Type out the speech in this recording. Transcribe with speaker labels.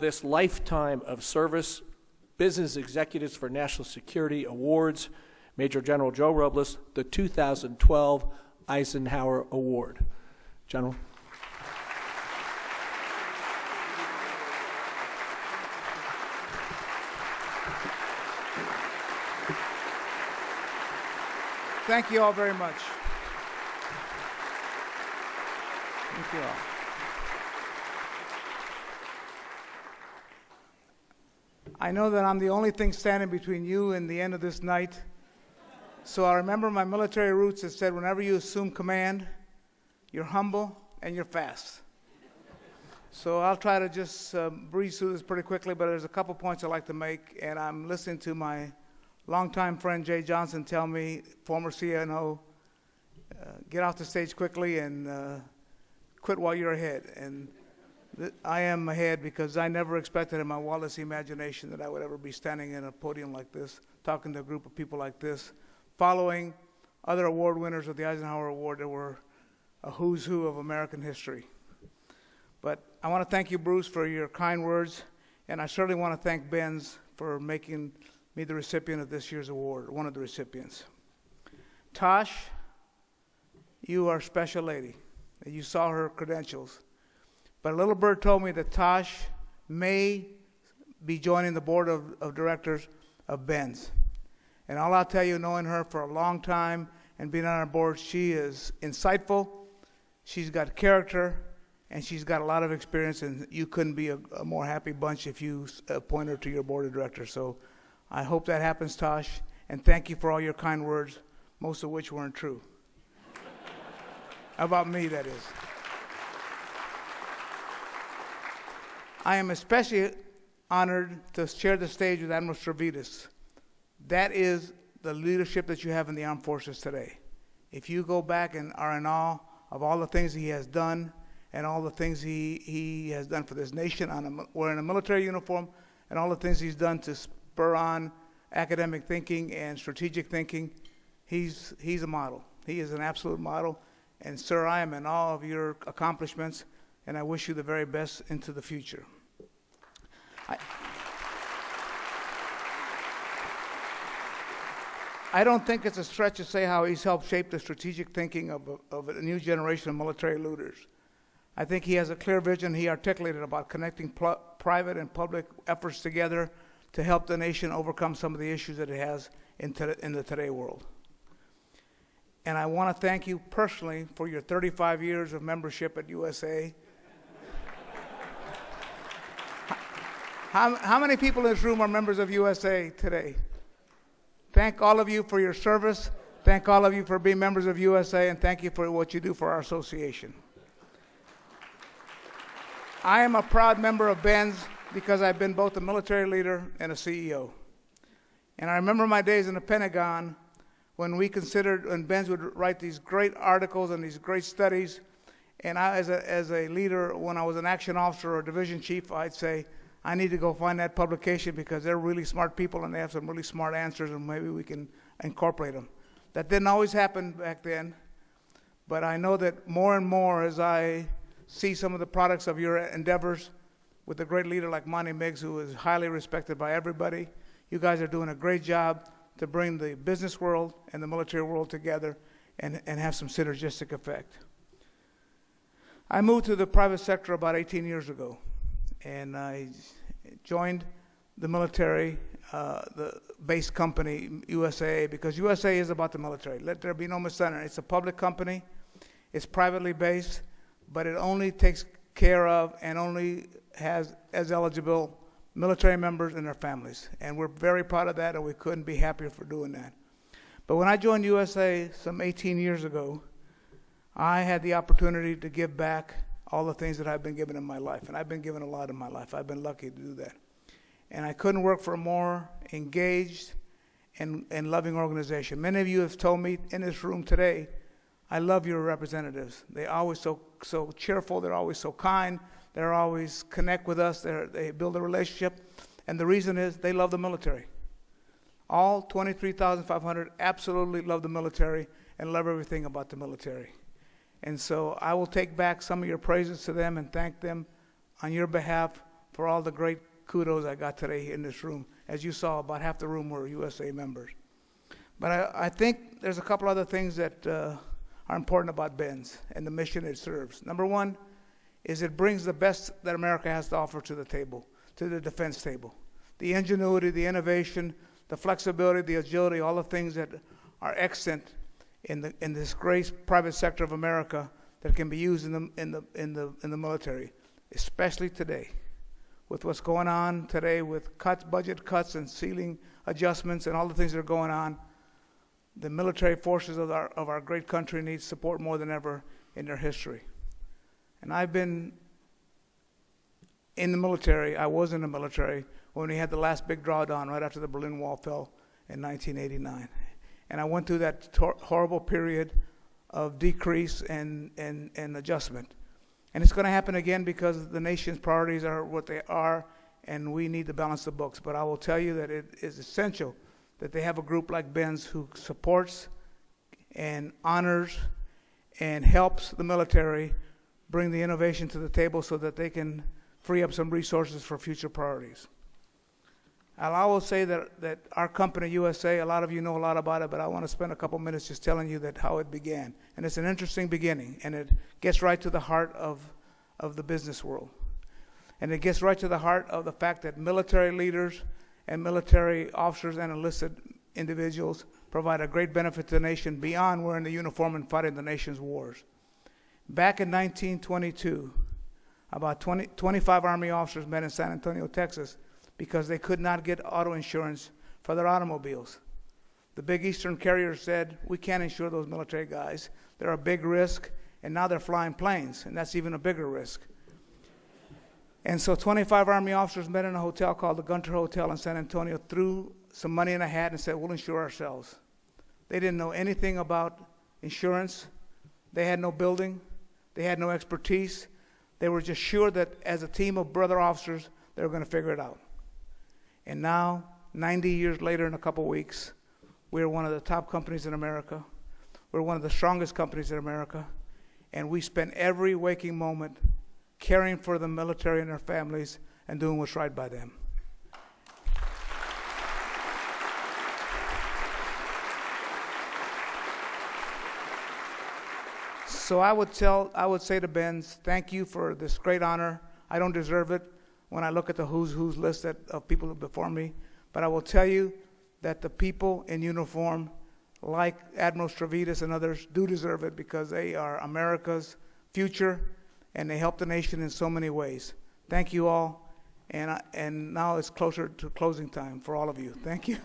Speaker 1: This Lifetime of Service Business Executives for National Security Awards, Major General Joe Robles, the 2012 Eisenhower Award. General.
Speaker 2: Thank you all very much. Thank you all. I know that I'm the only thing standing between you and the end of this night. So I remember my military roots that said, whenever you assume command, you're humble and you're fast. So I'll try to just breeze through this pretty quickly, but there's a couple points I'd like to make, and I'm listening to my longtime friend Jay Johnson tell me, former CNO, get off the stage quickly and quit while you're ahead. And I am ahead because I never expected in my wildest imagination that I would ever be standing in a podium like this, talking to a group of people like this, following other award winners of the Eisenhower Award that were a who's who of American history. But I want to thank you, Bruce, for your kind words, and I certainly want to thank BENS for making me the recipient of this year's award, one of the recipients. Tosh, you are a special lady. You saw her credentials. But a little bird told me that Tosh may be joining the board of directors of BENS. And all I'll tell you, knowing her for a long time and being on our board, she is insightful, she's got character, and she's got a lot of experience, and you couldn't be a more happy bunch if you appoint her to your board of directors. So I hope that happens, Tosh, and thank you for all your kind words, most of which weren't true. About me, that is. I am especially honored to share the stage with Admiral Stavridis. That is the leadership that you have in the armed forces today. If you go back and are in awe of all the things he has done and all the things he has done for this nation, wearing a military uniform, and all the things he's done to spur on academic thinking and strategic thinking, he's a model. He is an absolute model. And sir, I am in awe of your accomplishments, and I wish you the very best into the future. I don't think it's a stretch to say how he's helped shape the strategic thinking of a new generation of military leaders. I think he has a clear vision he articulated about connecting private and public efforts together to help the nation overcome some of the issues that it has in the today world. And I want to thank you personally for your 35 years of membership at USAA. How many people in this room are members of USAA today? Thank all of you for your service. Thank all of you for being members of USAA, and thank you for what you do for our association. I am a proud member of BENS because I've been both a military leader and a CEO. And I remember my days in the Pentagon when BENS would write these great articles and these great studies, and I, as a leader, when I was an action officer or division chief, I'd say, I need to go find that publication because they're really smart people and they have some really smart answers, and maybe we can incorporate them. That didn't always happen back then, but I know that more and more as I see some of the products of your endeavors with a great leader like Monty Miggs, who is highly respected by everybody, you guys are doing a great job to bring the business world and the military world together and have some synergistic effect. I moved to the private sector about 18 years ago, and I joined the military, the base company, USAA, because USAA is about the military. Let there be no misunderstanding. It's a public company. It's privately based, but it only takes care of and only has as eligible military members and their families. And we're very proud of that, and we couldn't be happier for doing that. But when I joined USAA some 18 years ago, I had the opportunity to give back all the things that I've been given in my life. And I've been given a lot in my life. I've been lucky to do that. And I couldn't work for a more engaged and loving organization. Many of you have told me in this room today, I love your representatives. They're always so cheerful. They're always so kind. They always connect with us. They build a relationship. And the reason is they love the military. All 23,500 absolutely love the military and love everything about the military. And so I will take back some of your praises to them and thank them on your behalf for all the great kudos I got today in this room. As you saw, about half the room were USA members. But I think there's a couple other things that are important about BENS and the mission it serves. Number one is it brings the best that America has to offer to the table, to the defense table. The ingenuity, the innovation, the flexibility, the agility, all the things that are extant in this great private sector of America that can be used in the military, especially today, with what's going on today with budget cuts and ceiling adjustments and all the things that are going on. The military forces of our great country need support more than ever in their history. And I've been in the military. I was in the military when we had the last big drawdown right after the Berlin Wall fell in 1989. And I went through that horrible period of decrease and adjustment. And it's going to happen again because the nation's priorities are what they are, and we need to balance the books. But I will tell you that it is essential that they have a group like BENS who supports and honors and helps the military bring the innovation to the table so that they can free up some resources for future priorities. I will say that our company, USA, a lot of you know a lot about it, but I want to spend a couple minutes just telling you how it began. And it's an interesting beginning, and it gets right to the heart of the business world. And it gets right to the heart of the fact that military leaders and military officers and enlisted individuals provide a great benefit to the nation beyond wearing the uniform and fighting the nation's wars. Back in 1922, about 25 Army officers met in San Antonio, Texas, because they could not get auto insurance for their automobiles. The big Eastern carriers said, we can't insure those military guys. They're a big risk, and now they're flying planes, and that's even a bigger risk. And so 25 Army officers met in a hotel called the Gunter Hotel in San Antonio, threw some money in a hat and said, we'll insure ourselves. They didn't know anything about insurance. They had no building. They had no expertise. They were just sure that as a team of brother officers, they were going to figure it out. And now, 90 years later in a couple weeks, we're one of the top companies in America. We're one of the strongest companies in America. And we spend every waking moment caring for the military and their families and doing what's right by them. So I would say to BENS, thank you for this great honor. I don't deserve it when I look at the who's list of people before me, but I will tell you that the people in uniform, like Admiral Stavridis and others, do deserve it because they are America's future and they help the nation in so many ways. Thank you all, and now it's closer to closing time for all of you. Thank you.